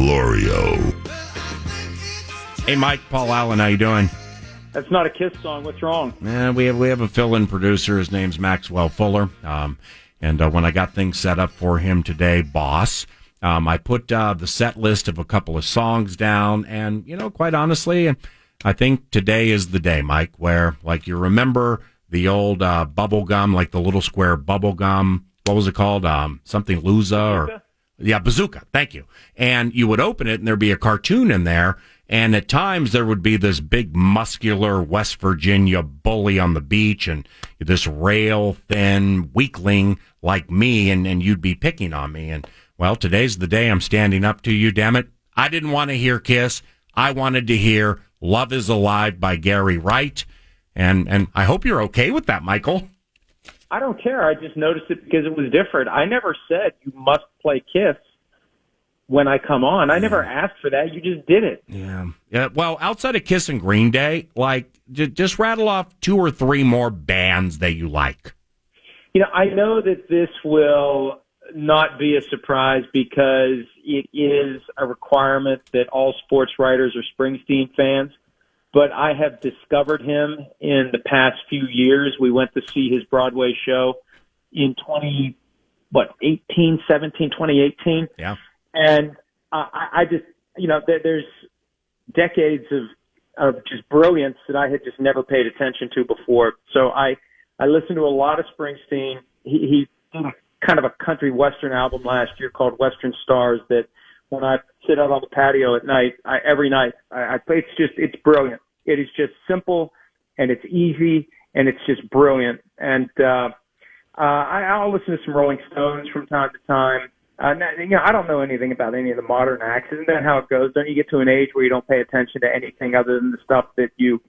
Florio. Hey, Mike, Paul Allen, how you doing? That's not a Kiss song. What's wrong? We have a fill-in producer. His name's Maxwell Fuller. And when I got things set up for him today, boss, I put the set list of a couple of songs down. And, quite honestly, I think today is the day, Mike, where, like, you remember the old bubble gum, like the little square bubble gum. What was it called? Something Luza? Bazooka. Thank you. And you would open it, and there'd be a cartoon in there. And at times there would be this big muscular West Virginia bully on the beach and this rail-thin weakling like me, and you'd be picking on me. And, well, today's the day I'm standing up to you, damn it. I didn't want to hear Kiss. I wanted to hear Love is Alive by Gary Wright. And I hope you're okay with that, Michael. I don't care. I just noticed it because it was different. I never said you must play Kiss when I come on. I never asked for that. You just did it. Yeah. Well, outside of Kiss and Green Day, like, just rattle off 2 or 3 more bands that you like. I know that this will not be a surprise because it is a requirement that all sports writers are Springsteen fans. But I have discovered him in the past few years. We went to see his Broadway show in 2018. Yeah. And I just, there's decades of just brilliance that I had just never paid attention to before. So I listened to a lot of Springsteen. He did a kind of a country western album last year called Western Stars that when I sit out on the patio at night, every night, I play. It's brilliant. It is just simple and it's easy and it's just brilliant. And I'll listen to some Rolling Stones from time to time. I don't know anything about any of the modern acts. Isn't that how it goes? Don't you get to an age where you don't pay attention to anything other than the stuff that you've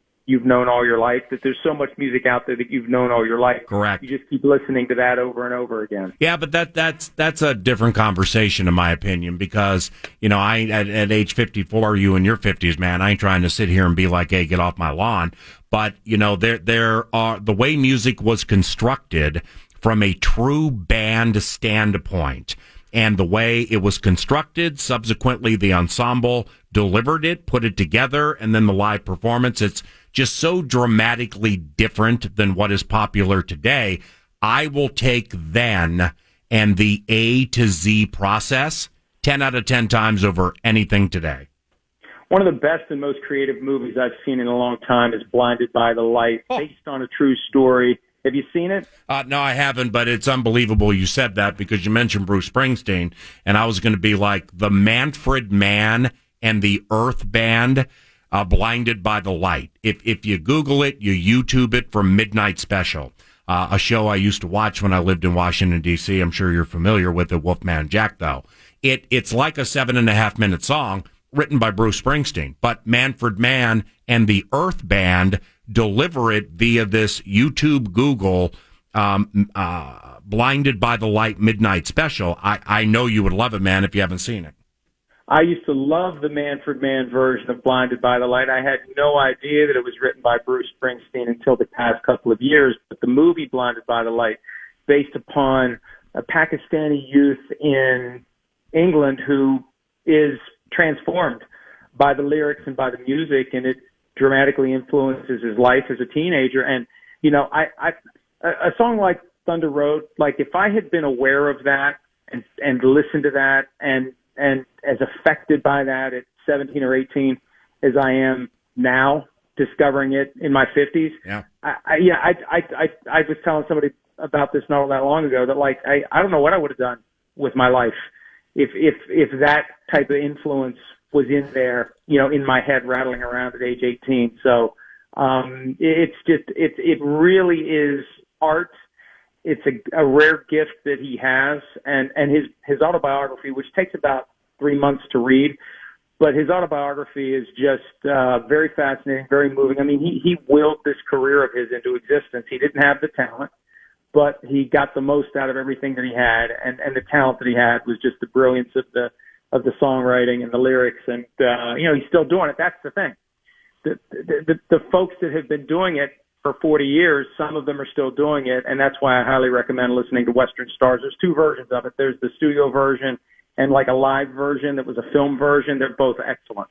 known all your life? That there's so much music out there that you've known all your life. Correct. You just keep listening to that over and over again. Yeah, but that's a different conversation, in my opinion, because I at age 54, you in your 50s, man. I ain't trying to sit here and be like, hey, get off my lawn. But there are the way music was constructed from a true band standpoint. And the way it was constructed, subsequently the ensemble delivered it, put it together, and then the live performance, it's just so dramatically different than what is popular today. I will take then and the A to Z process 10 out of 10 times over anything today. One of the best and most creative movies I've seen in a long time is Blinded by the Light, based on a true story. Have you seen it? No, I haven't, but it's unbelievable you said that because you mentioned Bruce Springsteen, and I was going to be like the Manfred Mann and the Earth Band, Blinded by the Light. If you Google it, you YouTube it from Midnight Special, a show I used to watch when I lived in Washington, D.C. I'm sure you're familiar with it, Wolfman Jack, though. It's like a 7.5-minute song written by Bruce Springsteen, but Manfred Mann and the Earth Band deliver it via this YouTube, Google, Blinded by the Light Midnight Special. I know you would love it, man, if you haven't seen it. I used to love the Manfred Mann version of Blinded by the Light. I had no idea that it was written by Bruce Springsteen until the past couple of years. But the movie Blinded by the Light, based upon a Pakistani youth in England who is transformed by the lyrics and by the music, and it dramatically influences his life as a teenager. And, a song like Thunder Road, like if I had been aware of that and listened to that and as affected by that at 17 or 18 as I am now, discovering it in my 50s. Yeah. I was telling somebody about this not that long ago that I don't know what I would have done with my life if that type of influence was in there, in my head rattling around at age 18. So, it really is art. It's a rare gift that he has, and his autobiography, which takes about 3 months to read, but his autobiography is just very fascinating, very moving. I mean, he willed this career of his into existence. He didn't have the talent, but he got the most out of everything that he had, and the talent that he had was just the brilliance of the songwriting and the lyrics, and he's still doing it. That's the thing. The folks that have been doing it for 40 years, some of them are still doing it, and that's why I highly recommend listening to Western Stars. There's two versions of it. There's the studio version, and like a live version that was a film version. They're both excellent.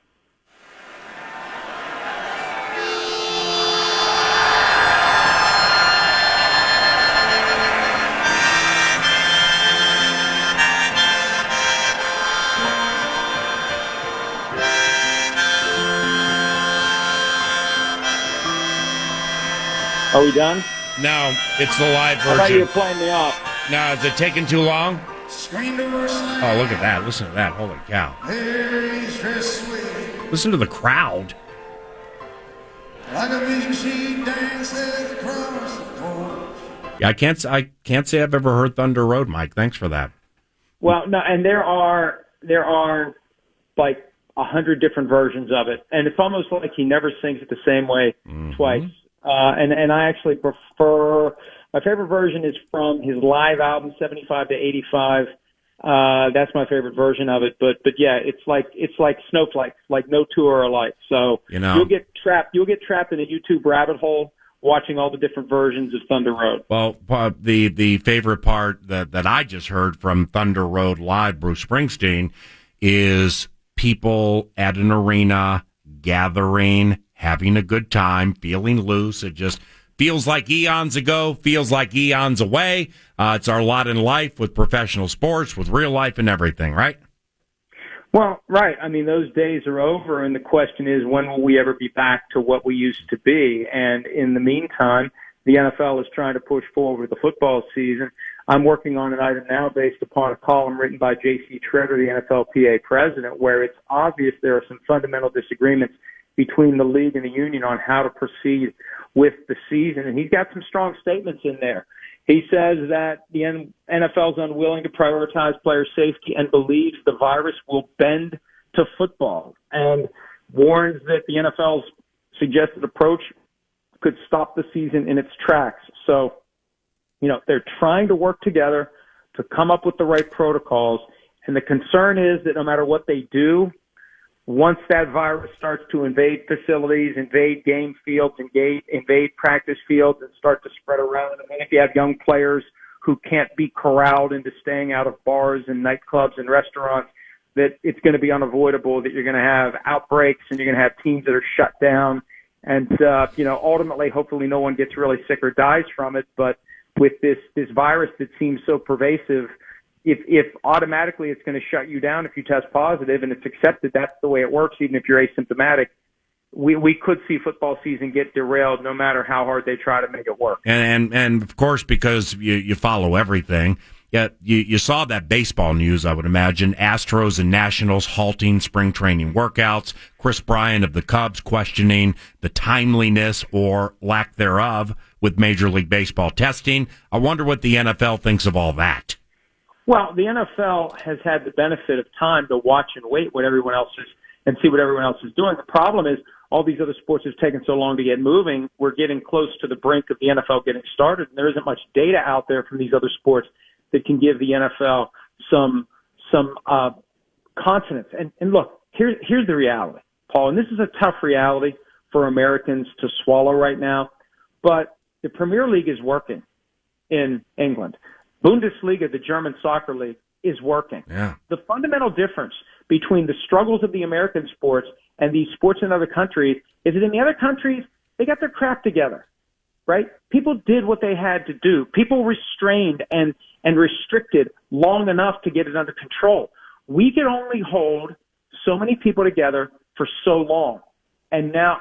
Are we done? No, it's the live version. I thought you were playing me off. No, is it taking too long? Oh, look at that. Listen to that. Holy cow. Listen to the crowd. Yeah, I can't say I've ever heard Thunder Road, Mike. Thanks for that. Well, no, and there are like 100 different versions of it, and it's almost like he never sings it the same way twice. And I actually prefer, my favorite version is from his live album 75 to 85. That's my favorite version of it. But yeah, it's like snowflakes, like no two are alike. So you'll get trapped in a YouTube rabbit hole watching all the different versions of Thunder Road. Well, the favorite part that I just heard from Thunder Road Live, Bruce Springsteen, is people at an arena gathering, having a good time, feeling loose. It just feels like eons ago, feels like eons away. It's our lot in life with professional sports, with real life and everything, right? Well, right. I mean, those days are over, and the question is, when will we ever be back to what we used to be? And in the meantime, the NFL is trying to push forward the football season. I'm working on an item now based upon a column written by J.C. Tretter, the NFLPA president, where it's obvious there are some fundamental disagreements between the league and the union on how to proceed with the season. And he's got some strong statements in there. He says that the NFL is unwilling to prioritize player safety and believes the virus will bend to football, and warns that the NFL's suggested approach could stop the season in its tracks. So, they're trying to work together to come up with the right protocols. And the concern is that no matter what they do, once that virus starts to invade facilities, invade game fields, invade practice fields, and start to spread around, I mean, if you have young players who can't be corralled into staying out of bars and nightclubs and restaurants, that it's going to be unavoidable that you're going to have outbreaks and you're going to have teams that are shut down. And, ultimately, hopefully no one gets really sick or dies from it. But with this virus that seems so pervasive, if automatically it's going to shut you down if you test positive, and it's accepted that's the way it works, even if you're asymptomatic, we could see football season get derailed no matter how hard they try to make it work. And of course, because you follow everything, you saw that baseball news, I would imagine. Astros and Nationals halting spring training workouts. Chris Bryant of the Cubs questioning the timeliness or lack thereof with Major League Baseball testing. I wonder what the NFL thinks of all that. Well, the NFL has had the benefit of time to watch and wait what everyone else is and see what everyone else is doing. The problem is all these other sports have taken so long to get moving. We're getting close to the brink of the NFL getting started, and there isn't much data out there from these other sports that can give the NFL some consonance. And look, here's the reality, Paul, and this is a tough reality for Americans to swallow right now, but the Premier League is working in England. Bundesliga, the German soccer league, is working. Yeah. The fundamental difference between the struggles of the American sports and these sports in other countries is that in the other countries, they got their crap together, right? People did what they had to do. People restrained and restricted long enough to get it under control. We can only hold so many people together for so long. And now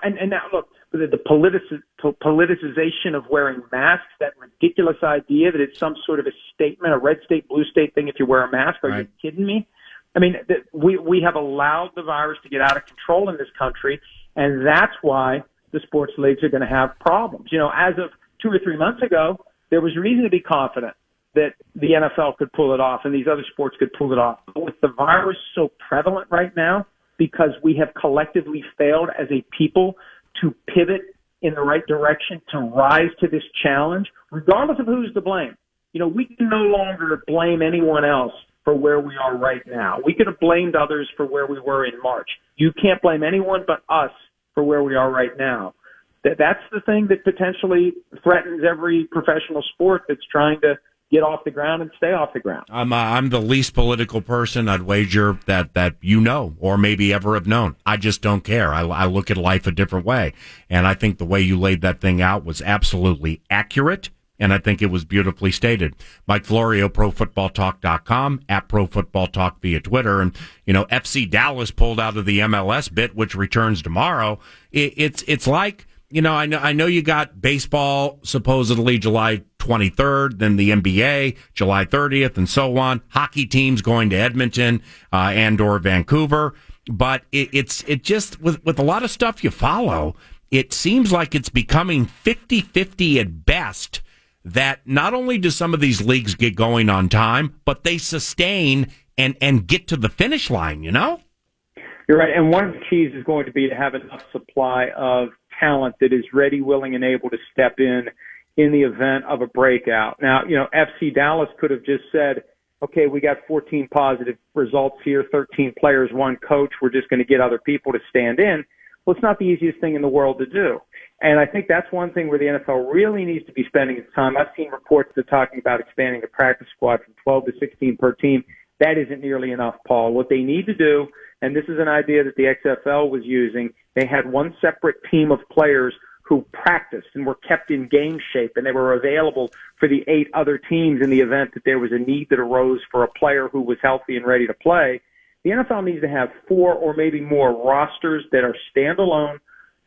look, the politicization of wearing masks, that ridiculous idea that it's some sort of a statement, a red state, blue state thing if you wear a mask. Are you kidding me? I mean, we have allowed the virus to get out of control in this country, and that's why the sports leagues are going to have problems. As of 2 or 3 months ago, there was reason to be confident that the NFL could pull it off and these other sports could pull it off. But with the virus so prevalent right now, because we have collectively failed as a people to pivot in the right direction, to rise to this challenge, regardless of who's to blame. We can no longer blame anyone else for where we are right now. We could have blamed others for where we were in March. You can't blame anyone but us for where we are right now. That's the thing that potentially threatens every professional sport that's trying to get off the ground and stay off the ground. I'm the least political person I'd wager that you know, or maybe ever have known. I just don't care. I look at life a different way. And I think the way you laid that thing out was absolutely accurate. And I think it was beautifully stated. Mike Florio, ProFootballTalk.com, at ProFootballTalk via Twitter. And, FC Dallas pulled out of the MLS bit, which returns tomorrow. It's like, I know you got baseball supposedly July 23rd, then the NBA July 30th, and so on. Hockey teams going to Edmonton and or Vancouver. But it just, with a lot of stuff you follow, it seems like it's becoming 50-50 at best, that not only do some of these leagues get going on time, but they sustain and get to the finish line, You're right. And one of the keys is going to be to have enough supply of talent that is ready, willing, and able to step in the event of a breakout. Now, FC Dallas could have just said, okay, we got 14 positive results here, 13 players, one coach. We're just going to get other people to stand in. Well, it's not the easiest thing in the world to do. And I think that's one thing where the NFL really needs to be spending its time. I've seen reports that are talking about expanding the practice squad from 12 to 16 per team. That isn't nearly enough, Paul. What they need to do, and this is an idea that the XFL was using, they had one separate team of players who practiced and were kept in game shape, and they were available for the 8 other teams in the event that there was a need that arose for a player who was healthy and ready to play. The NFL needs to have 4 or maybe more rosters that are standalone.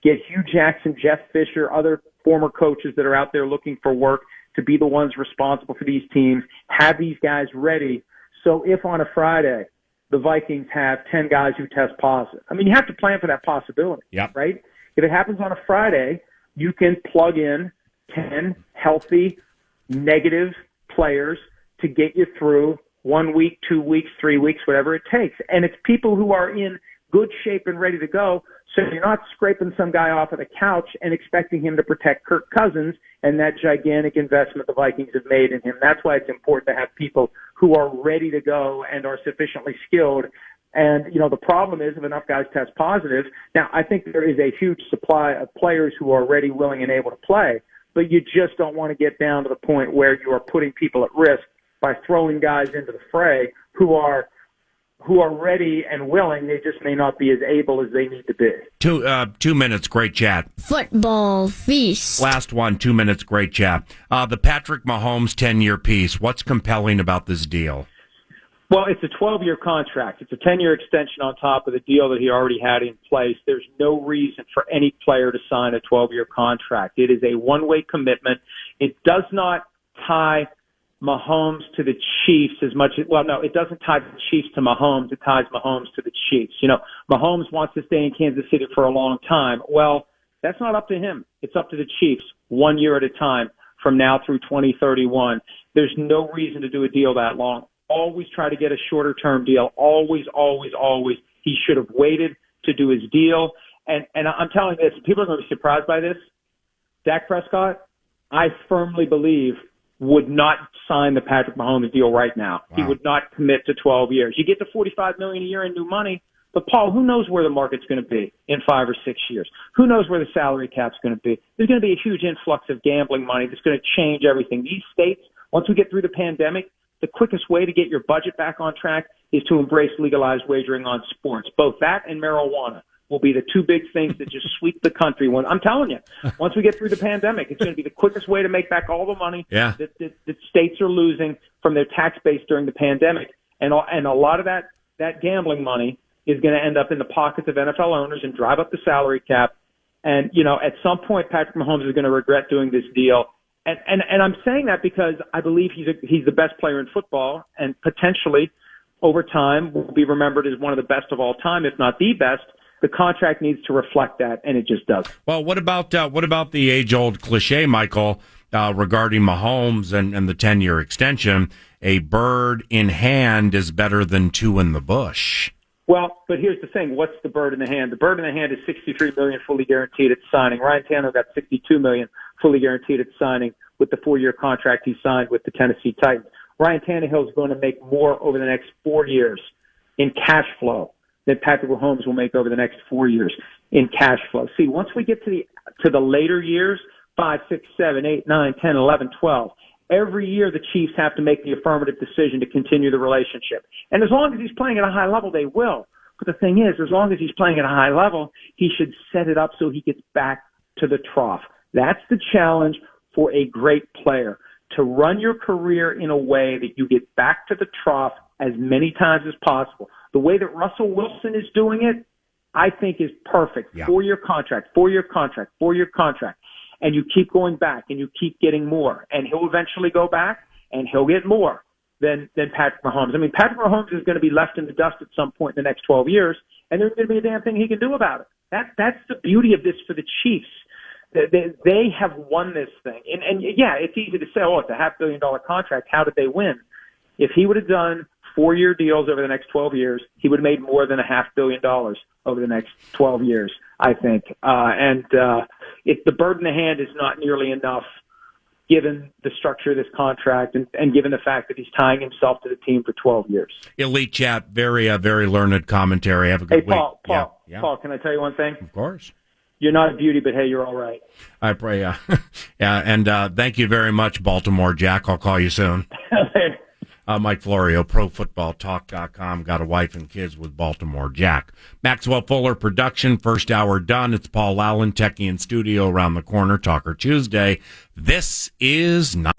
Get Hugh Jackson, Jeff Fisher, other former coaches that are out there looking for work to be the ones responsible for these teams. Have these guys ready. So if on a Friday the Vikings have 10 guys who test positive, you have to plan for that possibility, right? If it happens on a Friday, you can plug in 10 healthy, negative players to get you through 1 week, 2 weeks, 3 weeks, whatever it takes. And it's people who are in good shape and ready to go, so you're not scraping some guy off of the couch and expecting him to protect Kirk Cousins and that gigantic investment the Vikings have made in him. That's why it's important to have people who are ready to go and are sufficiently skilled. And, the problem is if enough guys test positive, now I think there is a huge supply of players who are ready, willing, and able to play, but you just don't want to get down to the point where you are putting people at risk by throwing guys into the fray who are ready and willing. They just may not be as able as they need to be. 2 minutes, great chat. Football feast. Last one, 2 minutes, great chat. The Patrick Mahomes 10-year piece. What's compelling about this deal? Well, it's a 12-year contract. It's a 10-year extension on top of the deal that he already had in place. There's no reason for any player to sign a 12-year contract. It is a one-way commitment. It does not tie Mahomes to the Chiefs as much as, well, no, it doesn't tie the Chiefs to Mahomes. It ties Mahomes to the Chiefs. Mahomes wants to stay in Kansas City for a long time. Well, that's not up to him. It's up to the Chiefs 1 year at a time from now through 2031. There's no reason to do a deal that long. Always try to get a shorter term deal. Always, always, always. He should have waited to do his deal. And I'm telling you this, people are going to be surprised by this. Dak Prescott, I firmly believe, would not sign the Patrick Mahomes deal right now. Wow. He would not commit to 12 years. You get to $45 million a year in new money, but Paul, who knows where the market's going to be in 5 or 6 years? Who knows where the salary cap's going to be? There's going to be a huge influx of gambling money that's going to change everything. These states, once we get through the pandemic, the quickest way to get your budget back on track is to embrace legalized wagering on sports. Both that and marijuana will be the 2 big things that just sweep the country. I'm telling you, once we get through the pandemic, it's going to be the quickest way to make back all the money that states are losing from their tax base during the pandemic. And a lot of that gambling money is going to end up in the pockets of NFL owners and drive up the salary cap. And, at some point, Patrick Mahomes is going to regret doing this deal. And I'm saying that because I believe he's the best player in football and potentially over time will be remembered as one of the best of all time, if not the best. The contract needs to reflect that, and it just does. Well, what about the age-old cliche, Michael, regarding Mahomes and the 10-year extension? A bird in hand is better than 2 in the bush. Well, but here's the thing. What's the bird in the hand? The bird in the hand is $63 million fully guaranteed at signing. Ryan Tannehill got $62 million fully guaranteed at signing with the 4-year contract he signed with the Tennessee Titans. Ryan Tannehill is going to make more over the next 4 years in cash flow than Patrick Mahomes will make over the next 4 years in cash flow. See, once we get to the later years, 5, 6, 7, 8, 9, 10, 11, 12, every year the Chiefs have to make the affirmative decision to continue the relationship. And as long as he's playing at a high level, they will. But the thing is, as long as he's playing at a high level, he should set it up so he gets back to the trough. That's the challenge for a great player, to run your career in a way that you get back to the trough as many times as possible. The way that Russell Wilson is doing it, I think is perfect. Yeah. 4-year contract, 4-year contract, 4-year contract. And you keep going back and you keep getting more. And he'll eventually go back and he'll get more than Patrick Mahomes. I mean, Patrick Mahomes is going to be left in the dust at some point in the next 12 years, and there's going to be a damn thing he can do about it. That's the beauty of this for the Chiefs. They have won this thing. And yeah, it's easy to say, oh, it's a $500 million contract. How did they win? If he would have done 4-year deals over the next 12 years, he would have made more than $500 million over the next 12 years, I think. If the bird in the hand is not nearly enough, given the structure of this contract and given the fact that he's tying himself to the team for 12 years. Elite chat, very learned commentary. Have a good week. Paul, can I tell you one thing? Of course. You're not a beauty, but hey, you're all right. I pray, yeah. And thank you very much, Baltimore Jack. I'll call you soon. Mike Florio, ProFootballTalk.com. Got a wife and kids with Baltimore Jack. Maxwell Fuller production, first hour done. It's Paul Allen, Techie in studio around the corner. Talker Tuesday. This is not...